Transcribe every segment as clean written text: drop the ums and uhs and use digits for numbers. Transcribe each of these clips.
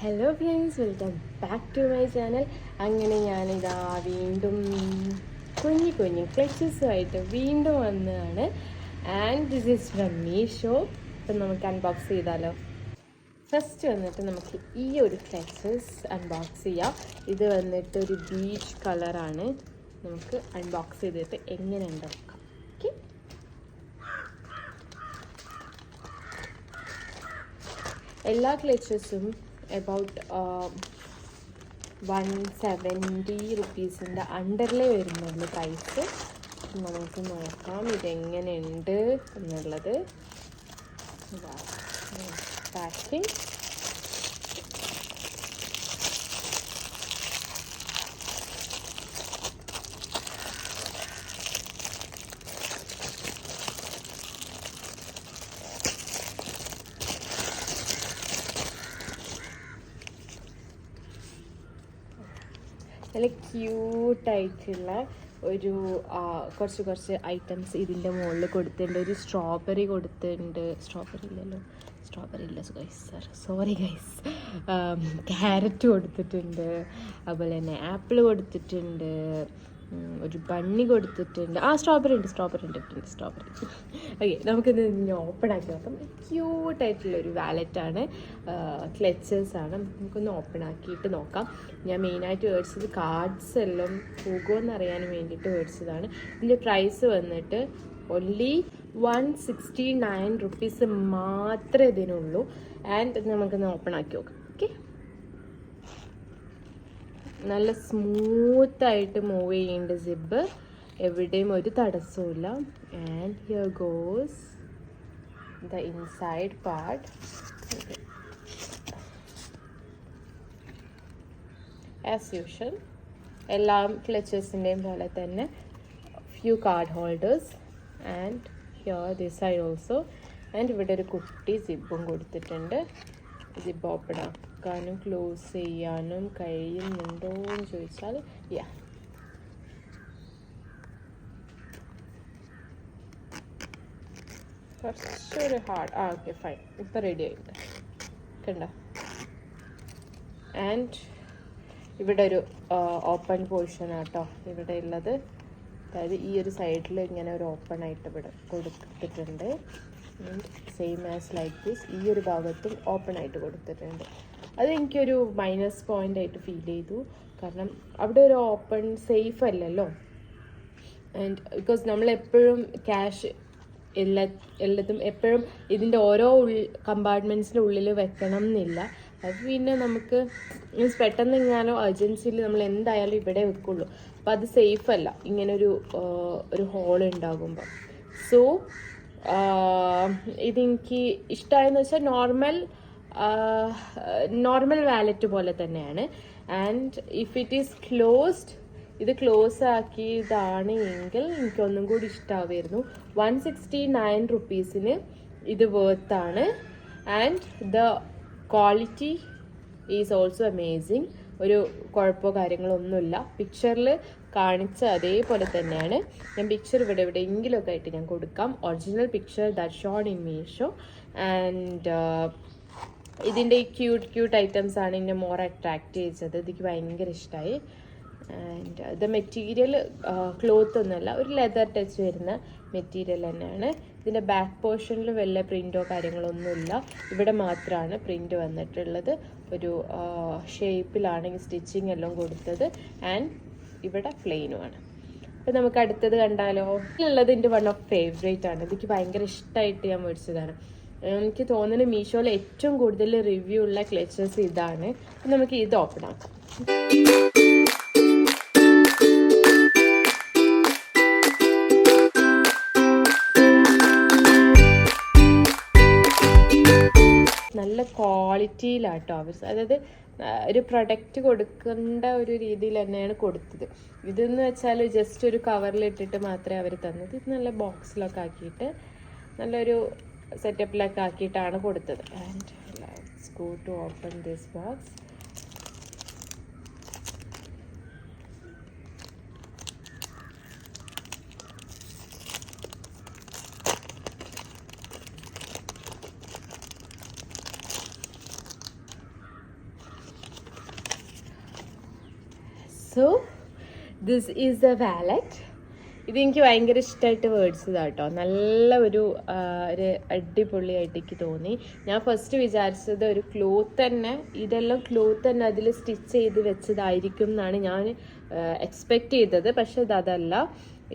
Hello friends, welcome back to my channel. അങ്ങനെ ഞാനിതാ വീണ്ടും കുഞ്ഞു കുഞ്ഞു ക്ലച്ചസുമായിട്ട് വീണ്ടും വന്നതാണ്. And this is from Meesho. ഇപ്പം നമുക്ക് അൺബോക്സ് ചെയ്താലോ. ഫസ്റ്റ് വന്നിട്ട് നമുക്ക് ഈ ഒരു ക്ലച്ചസ് അൺബോക്സ് ചെയ്യാം. ഇത് വന്നിട്ട് ഒരു ബീച്ച് കളറാണ്. നമുക്ക് അൺബോക്സ് ചെയ്തിട്ട് എങ്ങനെ ഉണ്ടാക്കാം. ഓക്കെ, എല്ലാ ക്ലച്ചസും അബൌട്ട് 170 റുപ്പീസിൻ്റെ അണ്ടറിലേ വരുന്നുള്ളൂ പ്രൈസ്. നമുക്ക് നോക്കാം ഇതെങ്ങനെയുണ്ട് എന്നുള്ളത്. പാക്കിംഗ് നല്ല ക്യൂട്ടായിട്ടുള്ള ഒരു കുറച്ച് ഐറ്റംസ് ഇതിൻ്റെ മുകളിൽ കൊടുത്തിട്ടുണ്ട്. ഒരു സ്ട്രോബെറി കൊടുത്തിട്ടുണ്ട്. സ്ട്രോബെറി ഇല്ല സോറി ഗൈസ്. ക്യാരറ്റ് കൊടുത്തിട്ടുണ്ട്, അതുപോലെ തന്നെ ആപ്പിൾ കൊടുത്തിട്ടുണ്ട്, ഒരു ബണ്ണി കൊടുത്തിട്ടുണ്ട്. സ്ട്രോബെറി ഉണ്ട്. ഓക്കെ, നമുക്കിത് ഓപ്പൺ ആക്കി നോക്കാം. ക്യൂട്ടായിട്ടുള്ളൊരു വാലറ്റാണ്, ക്ലച്ചേഴ്സാണ്. നമുക്കൊന്ന് ഓപ്പൺ ആക്കിയിട്ട് നോക്കാം. ഞാൻ മെയിനായിട്ട് മേടിച്ചത് കാർഡ്സ് എല്ലാം പോകുമെന്ന് അറിയാൻ വേണ്ടിയിട്ട് മേടിച്ചതാണ്. ഇതിൻ്റെ പ്രൈസ് വന്നിട്ട് ഓൺലി 169 റുപ്പീസ് മാത്രമേ ഇതിനുള്ളൂ. ആൻഡ് നമുക്കൊന്ന് ഓപ്പൺ ആക്കി നോക്കാം. ഓക്കെ, നല്ല സ്മൂത്തായിട്ട് മൂവ് ചെയ്യുന്നുണ്ട് സിബ്, എവിടെയും ഒരു തടസ്സമില്ല. And here goes the inside part. As usual എല്ലാ ക്ലച്ചസിൻ്റെയും പോലെ തന്നെ few card holders. And here this side also. And ഇവിടെ ഒരു കുട്ടി സിബും കൊടുത്തിട്ടുണ്ട്. സിബ് ഓപ്പൺ ആക്കാനും ക്ലോസ് ചെയ്യാനും കഴിയുന്നുണ്ടോ എന്ന് ചോദിച്ചാൽ കുറച്ചൊരു ഹാർഡ്. ഓക്കെ ഫൈൻ, ഇപ്പം റെഡി ആയിട്ടുണ്ട് കണ്ടോ. ആൻഡ് ഇവിടെ ഒരു ഓപ്പൺ പോർഷൻ ആട്ടോ ഇവിടെ ഉള്ളത്. അതായത് ഈ ഒരു സൈഡിൽ ഇങ്ങനെ ഒരു ഓപ്പൺ ആയിട്ട് ഇവിടെ കൊടുത്തിട്ടുണ്ട്. സെയിം ആസ് ലൈക്ക് ദിസ് ഈ ഒരു ഭാഗത്തും ഓപ്പൺ ആയിട്ട് കൊടുത്തിട്ടുണ്ട്. അത് എനിക്കൊരു മൈനസ് പോയിൻ്റ് ആയിട്ട് ഫീൽ ചെയ്തു. കാരണം അവിടെ ഒരു ഓപ്പൺ സേഫ് അല്ലല്ലോ. ആൻഡ് ബിക്കോസ് നമ്മളെപ്പോഴും ക്യാഷ് എല്ലാത്തും എപ്പോഴും ഇതിൻ്റെ ഓരോ കമ്പാർട്ട്മെൻറ്റ്സിൻ്റെ ഉള്ളിൽ വെക്കണം എന്നില്ല. അത് പിന്നെ നമുക്ക് മീൻസ് പെട്ടെന്ന് എങ്ങാനോ അർജൻസിയിൽ നമ്മൾ എന്തായാലും ഇവിടെ വെക്കുള്ളൂ. അപ്പോൾ അത് സേഫ് അല്ല ഇങ്ങനൊരു ഹോൾ ഉണ്ടാകുമ്പോൾ. സോ ഇതെനിക്ക് ഇഷ്ടമായെന്ന് വെച്ചാൽ നോർമൽ വാലറ്റ് പോലെ തന്നെയാണ്. And if it is closed, ഇത് ക്ലോസ് ആക്കിയതാണ് എങ്കിൽ എനിക്കൊന്നും കൂടി ഇഷ്ടമാവുമായിരുന്നു. 169 റുപ്പീസിന് ഇത് വേർത്താണ്. And the quality is also amazing. ഒരു കുഴപ്പമോ കാര്യങ്ങളോ ഒന്നുമില്ല. പിക്ചറിൽ കാണിച്ച അതേപോലെ തന്നെയാണ്. ഞാൻ പിക്ചർ ഇവിടെ എവിടെയെങ്കിലുമൊക്കെ ആയിട്ട് ഞാൻ കൊടുക്കാം. Original picture that shown in Meesho. And ഇതിൻ്റെ ഈ ക്യൂട്ട് ഐറ്റംസ് ആണ് എന്നെ മോർ അട്രാക്റ്റ് ചെയ്തത്. എനിക്ക് ഭയങ്കര ഇഷ്ടമായി. ആൻഡ് ദ മെറ്റീരിയൽ ക്ലോത്ത് ഒന്നുമല്ല, ഒരു ലെതർ ടച്ച് വരുന്ന മെറ്റീരിയൽ തന്നെയാണ്. ഇതിൻ്റെ ബാക്ക് പോർഷനിൽ വല്ല പ്രിൻറ്റോ കാര്യങ്ങളോ ഒന്നുമില്ല. ഇവിടെ മാത്രമാണ് പ്രിൻറ്റ് വന്നിട്ടുള്ളത്. ഒരു ഷേപ്പിലാണ് ഈ സ്റ്റിച്ചിങ് എല്ലാം കൊടുത്തത്. ആൻഡ് ഇവിടെ പ്ലെയിനുമാണ്. അപ്പോൾ നമുക്ക് അടുത്തത് കണ്ടാലോ. ഇതിലുള്ളത് എൻ്റെ വൺ ഓഫ് ഫേവറേറ്റ് ആണ്. എനിക്ക് ഭയങ്കര ഇഷ്ടമായിട്ട് ഞാൻ മേടിച്ചതാണ്. എനിക്ക് തോന്നുന്നത് മീഷോയിൽ ഏറ്റവും കൂടുതൽ റിവ്യൂ ഉള്ള ക്ലച്ചസ് ഇതാണ്. നമുക്ക് ഇത് ഓപ്പൺ ആക്കാം. നല്ല ക്വാളിറ്റിയിലാട്ടോ അവർ, അതായത് ഒരു പ്രൊഡക്റ്റ് കൊടുക്കേണ്ട ഒരു രീതിയിൽ തന്നെയാണ് കൊടുത്തത്. ഇതെന്ന് വെച്ചാൽ ജസ്റ്റ് ഒരു കവറിലിട്ടിട്ട് മാത്രമേ അവർ തന്നത്. ഇത് നല്ല ബോക്സിലൊക്കെ ആക്കിയിട്ട് നല്ലൊരു സെറ്റപ്പിലൊക്കെ ആക്കിയിട്ടാണ് കൊടുത്തത്. And let's go to open this box. So this is a wallet. ഇതെനിക്ക് ഭയങ്കര ഇഷ്ടമായിട്ട് വേർഡ്സ് ഇതാട്ടോ. നല്ല ഒരു അടിപൊളിയായിട്ട് എനിക്ക് തോന്നി. ഞാൻ ഫസ്റ്റ് വിചാരിച്ചത് ഒരു ക്ലോത്ത് തന്നെ, ഇതെല്ലാം ക്ലോത്ത് തന്നെ അതിൽ സ്റ്റിച്ച് ചെയ്ത് വെച്ചതായിരിക്കും എന്നാണ് ഞാൻ എക്സ്പെക്റ്റ് ചെയ്തത്. പക്ഷെ അതല്ല,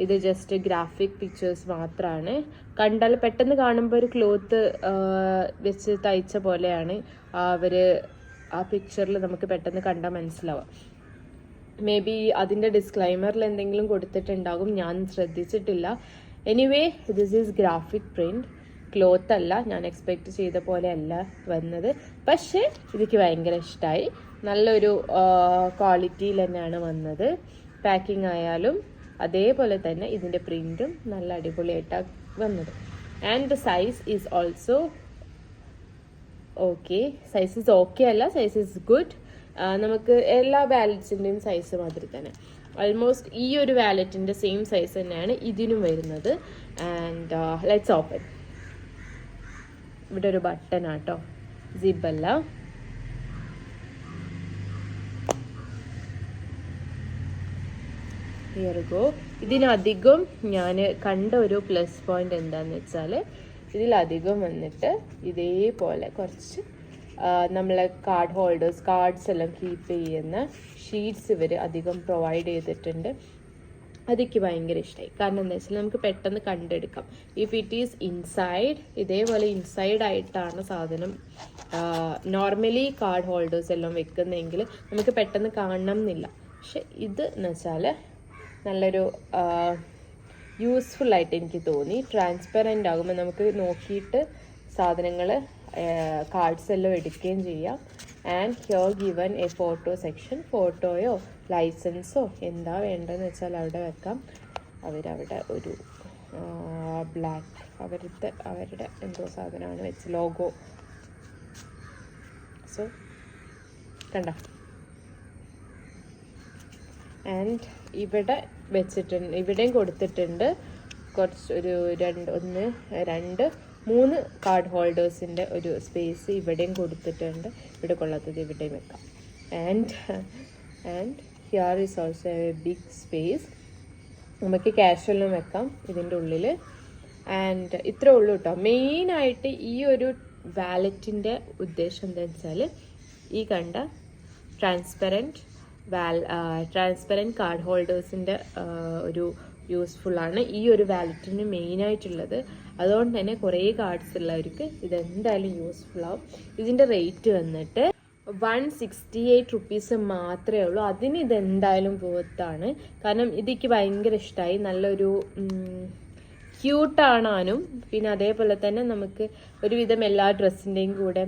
ഇത് ജസ്റ്റ് ഗ്രാഫിക് പിക്ചേഴ്സ് മാത്രമാണ്. കണ്ടാൽ പെട്ടെന്ന് കാണുമ്പോൾ ഒരു ക്ലോത്ത് വെച്ച് തയ്ച്ച പോലെയാണ് അവർ ആ പിക്ചറിൽ നമുക്ക് പെട്ടെന്ന് കണ്ടാൽ മനസ്സിലാവുക. മേ ബി അതിൻ്റെ ഡിസ്ക്ലൈമറിൽ എന്തെങ്കിലും കൊടുത്തിട്ടുണ്ടാകും, ഞാൻ ശ്രദ്ധിച്ചിട്ടില്ല. Anyway this is graphic print, cloth അല്ല. ഞാൻ എക്സ്പെക്റ്റ് ചെയ്ത പോലെ അല്ല വന്നത്. പക്ഷേ എനിക്ക് ഭയങ്കര ഇഷ്ടമായി. നല്ലൊരു ക്വാളിറ്റിയിൽ തന്നെയാണ് വന്നത്. പാക്കിംഗ് ആയാലും അതേപോലെ തന്നെ ഇതിൻ്റെ പ്രിൻറ്റും നല്ല അടിപൊളിയായിട്ടാണ് വന്നത്. And the size is also okay. Size is okay അല്ല, സൈസ് ഈസ് ഗുഡ്. നമുക്ക് എല്ലാ വാലറ്റ്സിൻ്റെയും സൈസ് മാതിരി തന്നെ ഓൾമോസ്റ്റ് ഈ ഒരു വാലറ്റിൻ്റെ സെയിം സൈസ് തന്നെയാണ് ഇതിനും വരുന്നത്. And let's open. ഇവിടെ ഒരു ബട്ടൺ ആട്ടോ, സിബല്ല. Here go. ഇതിനധികം ഞാൻ കണ്ട ഒരു പ്ലസ് പോയിന്റ് എന്താണെന്ന് വെച്ചാൽ, ഇതിലധികം വന്നിട്ട് ഇതേപോലെ കുറച്ച് നമ്മളെ കാർഡ് ഹോൾഡേഴ്സ്, കാർഡ്സ് എല്ലാം കീപ്പ് ചെയ്യുന്ന ഷീറ്റ്സ് ഇവർ അധികം പ്രൊവൈഡ് ചെയ്തിട്ടുണ്ട്. അതെനിക്ക് ഭയങ്കര ഇഷ്ടമായി. കാരണം എന്താ വെച്ചാൽ നമുക്ക് പെട്ടെന്ന് കണ്ടെടുക്കാം. ഇഫ് ഇറ്റ് ഈസ് ഇൻസൈഡ്, ഇതേപോലെ ഇൻസൈഡ് ആയിട്ടാണ് സാധനം നോർമലി കാർഡ് ഹോൾഡേഴ്സ് എല്ലാം വെക്കുന്നതെങ്കിൽ നമുക്ക് പെട്ടെന്ന് കാണണം എന്നില്ല. പക്ഷെ ഇത് എന്ന് വെച്ചാൽ നല്ലൊരു യൂസ്ഫുൾ ആയിട്ട് എനിക്ക് തോന്നി. ട്രാൻസ്പെറൻ്റ് ആകുമ്പോൾ നമുക്ക് നോക്കിയിട്ട് സാധനങ്ങൾ കാർഡ്സ് എല്ലാം എടുക്കുകയും ചെയ്യാം. And here given a photo section. ഫോട്ടോയോ ലൈസൻസോ എന്താ വേണ്ടതെന്ന് വെച്ചാൽ അവിടെ വെക്കാം. അവരവിടെ ഒരു ബ്ലാക്ക് അവരുടെ എന്തോ സാധനമാണ് വെച്ച് ലോഗോ. സോ കണ്ട. ആൻഡ് ഇവിടെ വെച്ചിട്ടുണ്ട്, ഇവിടെയും കൊടുത്തിട്ടുണ്ട് കുറച്ച് ഒരു 3 കാർഡ് ഹോൾഡേഴ്സിൻ്റെ ഒരു സ്പേസ് ഇവിടെയും കൊടുത്തിട്ടുണ്ട്. ഇവിടെ കൊള്ളാത്തത് ഇവിടെയും വെക്കാം. And here is also a big space. നമുക്ക് ക്യാഷെല്ലാം വെക്കാം ഇതിൻ്റെ ഉള്ളിൽ. ആൻഡ് ഇത്രേ ഉള്ളൂ കേട്ടോ. മെയിനായിട്ട് ഈ ഒരു വാലറ്റിൻ്റെ ഉദ്ദേശം എന്താണെന്ന് വെച്ചാൽ, ഈ കണ്ട ട്രാൻസ്പെറൻറ്റ് കാർഡ് ഹോൾഡേഴ്സിൻ്റെ ഒരു യൂസ്ഫുള്ളാണ് ഈ ഒരു വാലറ്റിന് മെയിനായിട്ടുള്ളത്. അതുകൊണ്ട് തന്നെ കുറേ കാർഡ്സ് ഉള്ളവർക്ക് ഇതെന്തായാലും യൂസ്ഫുൾ ആവും. ഇതിൻ്റെ റേറ്റ് വന്നിട്ട് 168 റുപ്പീസ് മാത്രമേ ഉള്ളൂ. അതിന് ഇതെന്തായാലും പോത്താണ്. കാരണം ഇതെനിക്ക് ഭയങ്കര ഇഷ്ടമായി. നല്ലൊരു ക്യൂട്ടാണാനും പിന്നെ അതേപോലെ തന്നെ നമുക്ക് ഒരുവിധം എല്ലാ ഡ്രസ്സിൻ്റെയും കൂടെ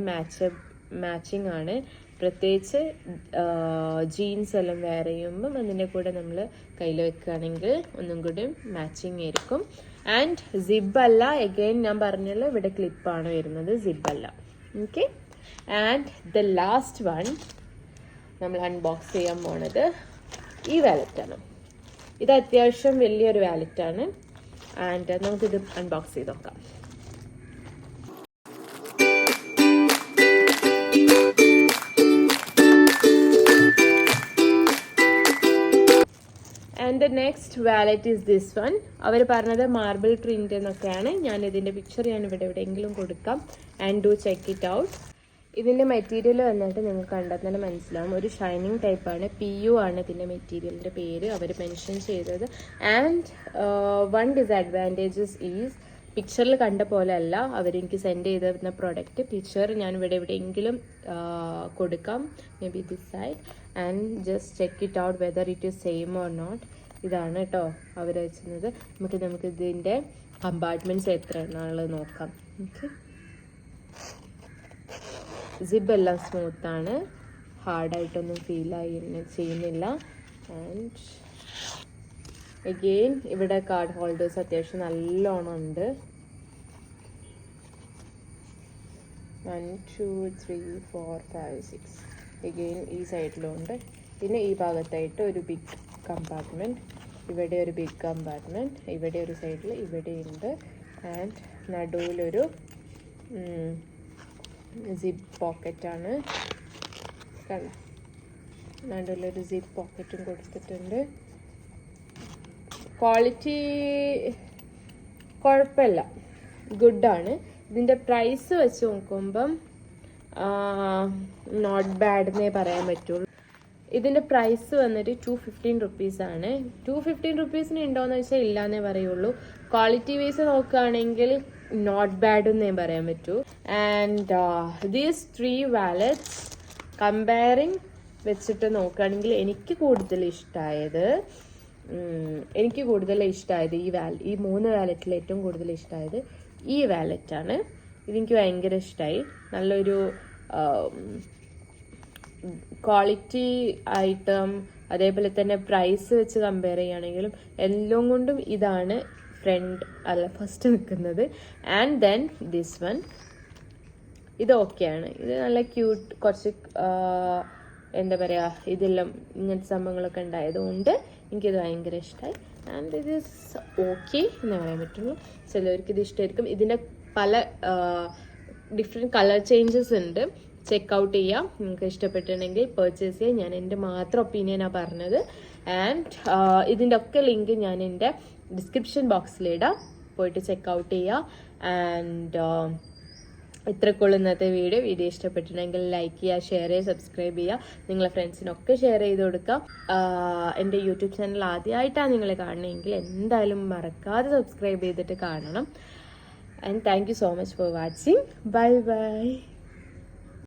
മാച്ചിങ് ആണ്. പ്രത്യേകിച്ച് ജീൻസ് എല്ലാം വെയർ ചെയ്യുമ്പം അതിൻ്റെ കൂടെ നമ്മൾ കയ്യിൽ വെക്കുകയാണെങ്കിൽ ഒന്നും കൂടി മാച്ചിങ് ആയിരിക്കും. ആൻഡ് സിബല്ല, എഗെയിൻ ഞാൻ പറഞ്ഞല്ലോ ഇവിടെ ക്ലിപ്പാണ് വരുന്നത്, Sibella. Okay. And the last one നമ്മൾ അൺബോക്സ് ചെയ്യാൻ പോണത് ഈ വാലറ്റാണ്. ഇത് അത്യാവശ്യം വലിയൊരു വാലറ്റാണ്. ആൻഡ് നമുക്കിത് അൺബോക്സ് ചെയ്ത് നോക്കാം. And the next wallet is this one. അവർ പറഞ്ഞത് മാർബിൾ പ്രിൻ്റ് എന്നൊക്കെയാണ്. ഇതിൻ്റെ പിക്ചർ ഞാൻ എവിടെയെങ്കിലും കൊടുക്കാം. And do check it out. ഇതിൻ്റെ മെറ്റീരിയൽ വന്നിട്ട് നിങ്ങൾക്ക് കണ്ടാൽ തന്നെ മനസ്സിലാവും. ഒരു ഷൈനിങ് ടൈപ്പാണ്. PU ആണ് ഇതിൻ്റെ മെറ്റീരിയലിൻ്റെ പേര് അവർ മെൻഷൻ ചെയ്തത്. ആൻഡ് വൺ ഡിസഡ്വാൻറ്റേജസ് ഈസ്, പിക്ചറിൽ കണ്ട പോലെ അല്ല അവരെനിക്ക് സെൻഡ് ചെയ്തിരുന്ന പ്രോഡക്റ്റ്. പിക്ചർ ഞാൻ എവിടെയെങ്കിലും കൊടുക്കാം, maybe this side. And just check it out whether it is same or not. ഇതാണ് കേട്ടോ അവർ വെച്ചിരുന്നത്. നമുക്ക് ഇതിൻ്റെ കമ്പാർട്ട്മെൻറ്റ്സ് എത്ര എണ്ണുള്ളത് നോക്കാം. ഓക്കെ. സിബ് എല്ലാം സ്മൂത്താണ്, ഹാർഡായിട്ടൊന്നും ചെയ്യുന്നില്ല. ആൻഡ് അഗെയിൻ ഇവിടെ കാർഡ് ഹോൾഡേഴ്സ് അത്യാവശ്യം നല്ലോണം ഉണ്ട്. 1 2 3 4 5 6. അഗെയിൻ ഈ സൈഡിലും ഉണ്ട്. പിന്നെ ഈ ഭാഗത്തായിട്ട് ഒരു ബിഗ് കമ്പാർട്ട്മെൻറ്റ്, ഇവിടെ ഒരു ബിഗ് കമ്പാർട്ട്മെൻറ്റ്, ഇവിടെ ഒരു സൈഡിൽ ഇവിടെയുണ്ട്. ആൻഡ് നടുവിലൊരു സിപ്പ് പോക്കറ്റാണ്. കണ്ടോ, നടുവിലൊരു സിപ്പ് പോക്കറ്റും കൊടുത്തിട്ടുണ്ട്. ക്വാളിറ്റി കുഴപ്പമില്ല, ഗുഡാണ്. ഇതിൻ്റെ പ്രൈസ് വെച്ച് നോക്കുമ്പം നോട്ട് ബാഡ് എന്നേ പറയാൻ പറ്റുള്ളൂ. ഇതിൻ്റെ പ്രൈസ് വന്നിട്ട് 215 റുപ്പീസാണ്. 215 റുപ്പീസിന് ഉണ്ടോയെന്ന് വെച്ചാൽ ഇല്ലയെന്നേ പറയുള്ളൂ. ക്വാളിറ്റി വൈസ് നോക്കുകയാണെങ്കിൽ നോട്ട് ബാഡ് എന്നേ പറയാൻ പറ്റൂ. ആൻഡ് ദീസ് 3 വാലറ്റ്സ് കമ്പയറിങ് വെച്ചിട്ട് നോക്കുകയാണെങ്കിൽ എനിക്ക് കൂടുതൽ ഇഷ്ടമായത് ഈ 3 വാലറ്റിൽ ഏറ്റവും കൂടുതൽ ഇഷ്ടമായത് ഈ വാലറ്റാണ്. ഇതെനിക്ക് ഭയങ്കര ഇഷ്ടമായി. നല്ലൊരു ക്വാളിറ്റി ഐറ്റം, അതേപോലെ തന്നെ പ്രൈസ് വെച്ച് കമ്പയർ ചെയ്യുകയാണെങ്കിലും എല്ലാം കൊണ്ടും ഇതാണ് ഫസ്റ്റ് നിൽക്കുന്നത്. ആൻഡ് ദെൻ ദിസ് വൺ, ഇത് ഓക്കെയാണ്. ഇത് നല്ല ക്യൂട്ട്, കുറച്ച് എന്താ പറയുക, ഇതെല്ലാം ഇങ്ങനത്തെ സംഭവങ്ങളൊക്കെ ഉണ്ടായതുകൊണ്ട് എനിക്കിത് ഭയങ്കര ഇഷ്ടമായി. ആൻഡ് ഇത് ഈസ് ഓക്കെ എന്ന് പറയാൻ പറ്റുള്ളൂ. ചിലവർക്ക് ഇത് ഇഷ്ടമായിരിക്കും. ഇതിൻ്റെ പല ഡിഫറെൻറ്റ് കളർ ചേഞ്ചസ് ഉണ്ട്. ചെക്കൗട്ട് ചെയ്യാം, നിങ്ങൾക്ക് ഇഷ്ടപ്പെട്ടിട്ടുണ്ടെങ്കിൽ പർച്ചേസ് ചെയ്യാം. ഞാൻ എൻ്റെ മാത്രം ഒപ്പീനിയനാണ് പറഞ്ഞത്. ആൻഡ് ഇതിൻ്റെ ഒക്കെ ലിങ്ക് ഞാൻ എൻ്റെ ഡിസ്ക്രിപ്ഷൻ ബോക്സിലിടാം, പോയിട്ട് ചെക്കൗട്ട് ചെയ്യുക. ആൻഡ് ഇത്രക്കുള്ള ഇന്നത്തെ വീഡിയോ ഇഷ്ടപ്പെട്ടിട്ടുണ്ടെങ്കിൽ ലൈക്ക് ചെയ്യുക, ഷെയർ ചെയ്യുക, സബ്സ്ക്രൈബ് ചെയ്യുക. നിങ്ങളെ ഫ്രണ്ട്സിനൊക്കെ ഷെയർ ചെയ്ത് കൊടുക്കുക. എൻ്റെ യൂട്യൂബ് ചാനൽ ആദ്യമായിട്ടാണ് നിങ്ങൾ കാണണമെങ്കിൽ എന്തായാലും മറക്കാതെ സബ്സ്ക്രൈബ് ചെയ്തിട്ട് കാണണം. And thank you so much for watching. Bye bye.